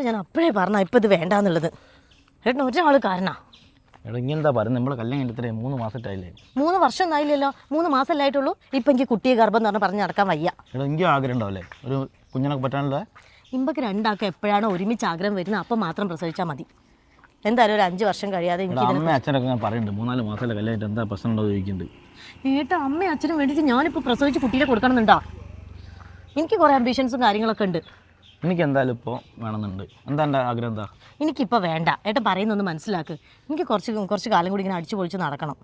ഞാൻ അപ്പോഴേ പറഞ്ഞ ഇപ്പം ഇത് വേണ്ടാന്നുള്ളത്. ഏട്ടൻ ഒരാൾ കാരണ. എടാ ഇങ്ങനെന്താ പറയുന്നത്? നമ്മൾ കല്യാണം കഴിഞ്ഞിട്ട് 3 മാസമായില്ലേ? 3 വർഷം ഒന്നായില്ലല്ലോ, 3 മാസമല്ലായിട്ടുള്ളൂ. ഇപ്പം എനിക്ക് കുട്ടിയെ ഗർഭം എന്ന് പറഞ്ഞ് നടക്കാൻ വയ്യ. എടാ എനിക്കും ആഗ്രഹം ഉണ്ടാവില്ലേ ഒരു കുഞ്ഞിനൊക്കെ പറ്റാനുള്ള? ഇമ്പക്ക് രണ്ടാൾക്ക് എപ്പോഴാണോ ഒരുമിച്ച് ആഗ്രഹം വരുന്നത് അപ്പം മാത്രം പ്രസവിച്ചാൽ മതി. എന്തായാലും ഒരു 5 വർഷം കഴിയാതെ എനിക്ക് അമ്മ അച്ഛനൊക്കെ ഞാൻ പറയുന്നുണ്ട് 3-4 മാസമല്ലേ കല്യാണം, എന്താ പ്രശ്നം ഉണ്ടോ ചോദിക്കുന്നുണ്ട്. ഏട്ടാ അമ്മയും അച്ഛനും വേണ്ടിയിട്ട് ഞാനിപ്പോൾ പ്രസവിച്ച് കുട്ടീനെ കൊടുക്കണമെന്നുണ്ടോ? എനിക്ക് കുറേ അംബീഷൻസും കാര്യങ്ങളൊക്കെ ഉണ്ട്. എനിക്ക് എന്തായാലും ഇപ്പോൾ വേണമെന്നുണ്ട്. എന്താ എൻ്റെ ആഗ്രഹം? എന്താ? എനിക്കിപ്പോൾ വേണ്ട. ഏട്ടൻ പറയുന്നൊന്ന് മനസ്സിലാക്ക്. എനിക്ക് കുറച്ച് കാലം കൂടി ഇങ്ങനെ അടിച്ചു പൊളിച്ച് നടക്കണം.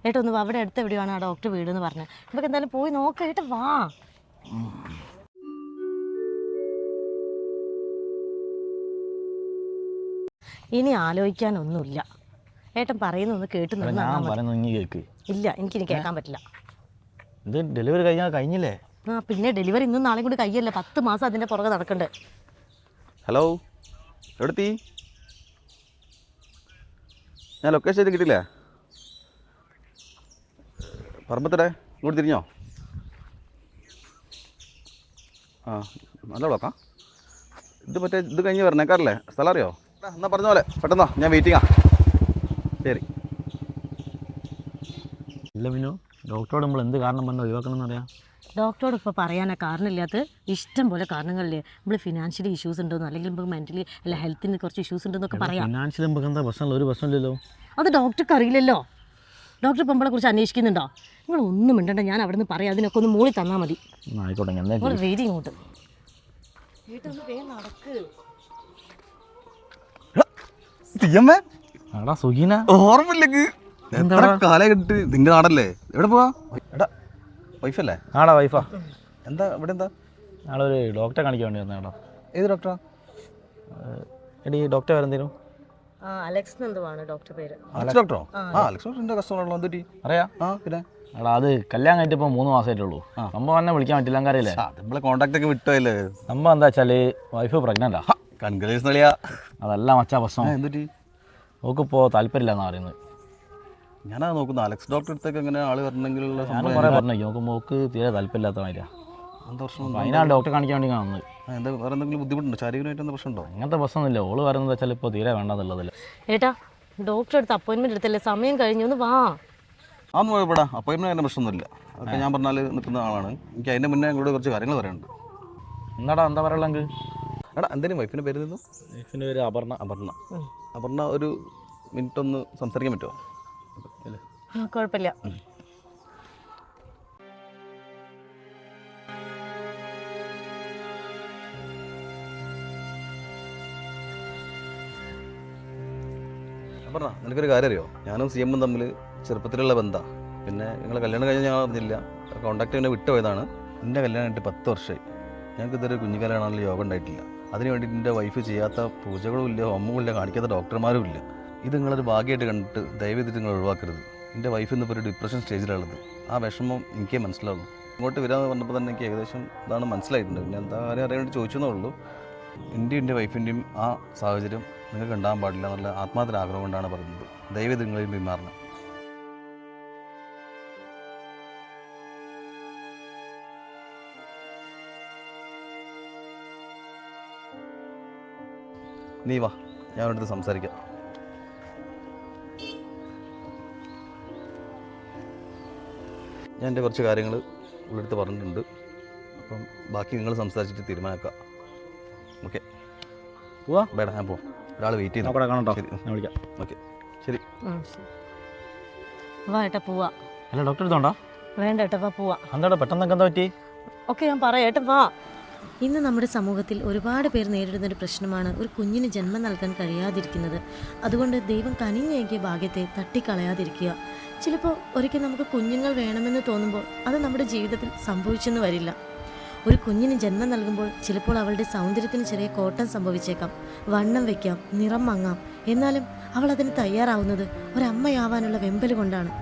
ഏട്ടാ ഒന്ന് അവിടെ അടുത്ത് എവിടെയാണ് ആ ഡോക്ടർ വീടെന്ന് പറഞ്ഞത്. നമുക്ക് എന്തായാലും പോയി നോക്കാം. ഏട്ടാ വാ. ഇനി ആലോചിക്കാനൊന്നുമില്ല. ഏട്ടൻ പറയുന്നൊന്ന് കേട്ട് കേൾക്ക്. ഇല്ല, എനിക്കിനി കേൾക്കാൻ പറ്റില്ല. ഇത് ഡെലിവറി കഴിഞ്ഞില്ലേ? ആ പിന്നെ ഡെലിവറി ഇന്നും നാളെയും കൂടി കഴിയല്ല. 10 മാസം അതിൻ്റെ പുറകെ നടക്കണ്ടേ. ഹലോ, എവിടെത്തി? ഞാൻ ലൊക്കേഷൻ ചെയ്ത് കിട്ടില്ലേ? പറമ്പത്തടെ ഇങ്ങോട്ട് തിരിഞ്ഞോ? ആ നല്ല ബ്ലോക്കാ. ഇത് കഴിഞ്ഞ് വരണേക്കാറല്ലേ? സ്ഥലം അറിയോ? എന്നാൽ പറഞ്ഞ പോലെ പെട്ടെന്നോ, ഞാൻ വെയിറ്റിങ്ങാ. ശരി. ഇല്ല പിന്നെ ഡോക്ടറോട് നമ്മൾ എന്ത് കാരണം പറഞ്ഞാൽ ഒഴിവാക്കണം എന്നറിയാം. ഡോക്ടറോട് ഇപ്പോൾ പറയാനാ കാരണമില്ലാത്ത ഇഷ്ടം പോലെ കാരണങ്ങളില്ലേ. നമ്മൾ ഫിനാൻഷ്യലി ഇഷ്യൂസ് ഉണ്ടോന്നോ അല്ലെങ്കിൽ നമുക്ക് മെൻ്റലി അല്ല ഹെൽത്തിന് കുറച്ച് ഇഷ്യൂസ് ഉണ്ടെന്നൊക്കെ പറയാം. ഫിനാൻഷ്യലി നമുക്ക് എന്താ പ്രശ്നമില്ല, ഒരു പ്രശ്നമില്ലല്ലോ. അത് ഡോക്ടർക്ക് അറിയില്ലല്ലോ. ഡോക്ടർ ഇപ്പോൾ നമ്മളെ കുറിച്ച് അന്വേഷിക്കുന്നുണ്ടോ? നിങ്ങൾ ഒന്നും മിണ്ടണ്ട, ഞാൻ അവിടെ നിന്ന് പറയാം. അതിനൊക്കെ ഒന്ന് മൂളി തന്നാൽ മതി. ആയിക്കോട്ടെ, നമ്മൾ വെയിറ്റ് ഇങ്ങോട്ട്. ഓർമ്മയിലേക്ക് എത്ര കാലം കിട്ടി നിന്റെ നാടല്ലേ? എവിടെ പോവാ? എടാ വൈഫല്ലേ? ആടാ വൈഫാ. എന്താ ഇവിടെ എന്താ? നാളൊരു ഡോക്ടറെ കാണിക്കാൻ വേണ്ടി വന്നേടാ. ഏത് ഡോക്ടറാ? എടി ഡോക്ടർ വേറെന്തേലും? അലക്സ് എന്തുവാണ് ഡോക്ടർ പേര്? അലക്സ് ഡോക്ടറോ? ആ അലക്സ് ഡോക്ടറിന്റെ കസ്റ്റമറാണല്ലോ. എന്തുപറ്റി അറിയാം? ആ പിന്നെ എടാ അത് കല്യാണം കഴിഞ്ഞിട്ട് ഇപ്പോൾ 3 മാസമായിട്ടുള്ളൂ. സംഭവം എന്നെ വിളിക്കാൻ പറ്റില്ല, അറിയില്ലേ? നമ്മളെ കോൺടാക്ട് ഒക്കെ വിട്ടല്ലേ? സംഭവം എന്താ വെച്ചാൽ വൈഫ് പ്രഗ്നൻ്റാ. കൺഗ്രാജുലേഷൻ അളിയാ. അതല്ല മച്ചാ പ്രശ്നം. എന്തുറ്റി? നോക്കിപ്പോൾ താല്പര്യമില്ല എന്നാണ് പറയുന്നത്. ഞാനത് നോക്കുന്നു. അലക്സ് ഡോക്ടർ അടുത്തേക്ക് എങ്ങനെ ആള് വരണമെങ്കിലുള്ള ഞാനും കുറേ പറഞ്ഞു നോക്കുമ്പോൾ മോക്ക് തീരെ താല്പര്യമില്ലാത്ത മാതിരിയാ. എന്താ പ്രശ്നം? അതിനാണ് ഡോക്ടറെ കാണിക്കാൻ വേണ്ടി കാണുന്നത്. എന്താ വേറെ എന്തെങ്കിലും ബുദ്ധിമുട്ടുണ്ടോ? ശാരീരികമായിട്ട് എന്താ പ്രശ്നമുണ്ടോ? അങ്ങനത്തെ പ്രശ്നമൊന്നുമില്ല. ഓള് പറയുന്നത് വെച്ചാൽ ഇപ്പോൾ തീരെ വേണ്ടെന്നുള്ളതില്ല. ഏട്ടാ ഡോക്ടറെ അടുത്ത് അപ്പോയിൻമെൻറ്റ് എടുത്തല്ലേ, സമയം കഴിഞ്ഞു, ഒന്ന് വാ. അതൊന്നും കുഴപ്പമില്ല, അപ്പോയിൻമെൻറ്റ് അതിൻ്റെ പ്രശ്നമൊന്നുമില്ല. അതൊക്കെ ഞാൻ പറഞ്ഞാൽ നിൽക്കുന്ന ആളാണ്. എനിക്ക് അതിൻ്റെ മുന്നേ ഞങ്ങളോട് കുറച്ച് കാര്യങ്ങൾ പറയാനുണ്ട്. എന്താ പറയുള്ളെങ്കിൽ? എടാ എന്തെങ്കിലും വൈഫിൻ്റെ പേര് നിന്നു? വൈഫിൻ്റെ പേര് അപർണ. അപർണ ഒരു മിനിറ്റ് ഒന്ന് സംസാരിക്കാൻ പറ്റുമോ? കുഴപ്പമില്ല. അപർണ, നിനക്കൊരു കാര്യം അറിയോ? ഞാനും CM തമ്മിൽ ചെറുപ്പത്തിലുള്ള ബന്ധമാണ്. പിന്നെ നിങ്ങൾ കല്യാണം കഴിഞ്ഞാൽ ഞാൻ അറിഞ്ഞില്ല, കോൺടാക്ട് പിന്നെ വിട്ടുപോയതാണ്. എൻ്റെ കല്യാണം കഴിഞ്ഞിട്ട് 10 വർഷമായി. ഞങ്ങൾക്ക് ഇതൊരു കുഞ്ഞു കല്യാണമാണല്ലോ, യോഗം ഉണ്ടായിട്ടില്ല. അതിന് വേണ്ടിയിട്ട് എൻ്റെ വൈഫ് ചെയ്യാത്ത പൂജകളും ഇല്ല, ഹോമവും ഇല്ല, കാണിക്കാത്ത ഡോക്ടർമാരും ഇല്ല. ഇത് നിങ്ങളൊരു ഭാഗ്യമായിട്ട് കണ്ടിട്ട് ദയവേദിട്ട് നിങ്ങൾ ഒഴിവാക്കരുത്. എൻ്റെ വൈഫ് ഇന്നിപ്പോൾ ഒരു ഡിപ്രഷൻ സ്റ്റേജിലുള്ളത്. ആ വിഷമം എനിക്കേ മനസ്സിലാവുള്ളൂ. ഇങ്ങോട്ട് വരാമെന്ന് പറഞ്ഞപ്പോൾ തന്നെ എനിക്ക് ഏകദേശം ഇതാണ് മനസ്സിലായിട്ടുണ്ട്. പിന്നെ എന്താ കാര്യം അറിയാൻ വേണ്ടി ചോദിച്ചെന്നേ ഉള്ളൂ. എൻ്റെ വൈഫിൻ്റെയും ആ സാഹചര്യം നിങ്ങൾക്ക് ഉണ്ടാകാൻ പാടില്ല എന്നുള്ള ആത്മാർത്ഥ ആഗ്രഹം കൊണ്ടാണ് പറയുന്നത്. ദയവേത് നിങ്ങളെയും പിന്മാറണം. നീ വാ, ഞാൻ അവരുടെ സംസാരിക്കാം. ഞാൻ എൻ്റെ കുറച്ച് കാര്യങ്ങൾ ഉള്ളടുത്ത് പറഞ്ഞിട്ടുണ്ട്. അപ്പം ബാക്കി നിങ്ങൾ സംസാരിച്ചിട്ട് തീരുമാനമാക്കാം. ഓക്കെ പോവാ? വേണ്ട, ഞാൻ പോവാം. ഒരാൾ വെയിറ്റ് ചെയ്യുന്നു. കാണട്ടോ, ശരി, ഞാൻ വിളിക്കാം. ഓക്കെ ശരി. വാ ഏട്ടാ പോവാ. അല്ല ഡോക്ടർ എടുത്തോണ്ടാ? വേണ്ട ഏട്ടാ വാ പോവാ. എന്താ പെട്ടെന്നൊക്കെ എന്താ പറ്റി? ഓക്കെ ഞാൻ പറയാം ഏട്ടാ വാ. ഇന്ന് നമ്മുടെ സമൂഹത്തിൽ ഒരുപാട് പേർ നേരിടുന്നൊരു പ്രശ്നമാണ് ഒരു കുഞ്ഞിന് ജന്മം നൽകാൻ കഴിയാതിരിക്കുന്നത്. അതുകൊണ്ട് ദൈവം കനിഞ്ഞേകിയ ഭാഗ്യത്തെ തട്ടിക്കളയാതിരിക്കുക. ചിലപ്പോൾ ഒരിക്കൽ നമുക്ക് കുഞ്ഞുങ്ങൾ വേണമെന്ന് തോന്നുമ്പോൾ അത് നമ്മുടെ ജീവിതത്തിൽ സംഭവിച്ചെന്ന് വരില്ല. ഒരു കുഞ്ഞിന് ജന്മം നൽകുമ്പോൾ ചിലപ്പോൾ അവളുടെ സൗന്ദര്യത്തിന് ചെറിയ കോട്ടം സംഭവിച്ചേക്കാം, വണ്ണം വയ്ക്കാം, നിറം മങ്ങാം. എന്നാലും അവൾ അതിന് തയ്യാറാവുന്നത് ഒരമ്മയാവാനുള്ള വെമ്പൽ കൊണ്ടാണ്.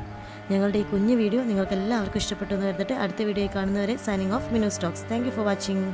ഞങ്ങളുടെ ഈ കുഞ്ഞു വീഡിയോ നിങ്ങൾക്ക് എല്ലാവർക്കും ഇഷ്ടപ്പെട്ടു എന്ന് കരുതട്ടെ. അടുത്ത വീഡിയോയിൽ കാണുന്നവരെ സൈനിങ് ഓഫ് മിനു സ്റ്റോക്സ്. Thank you for watching.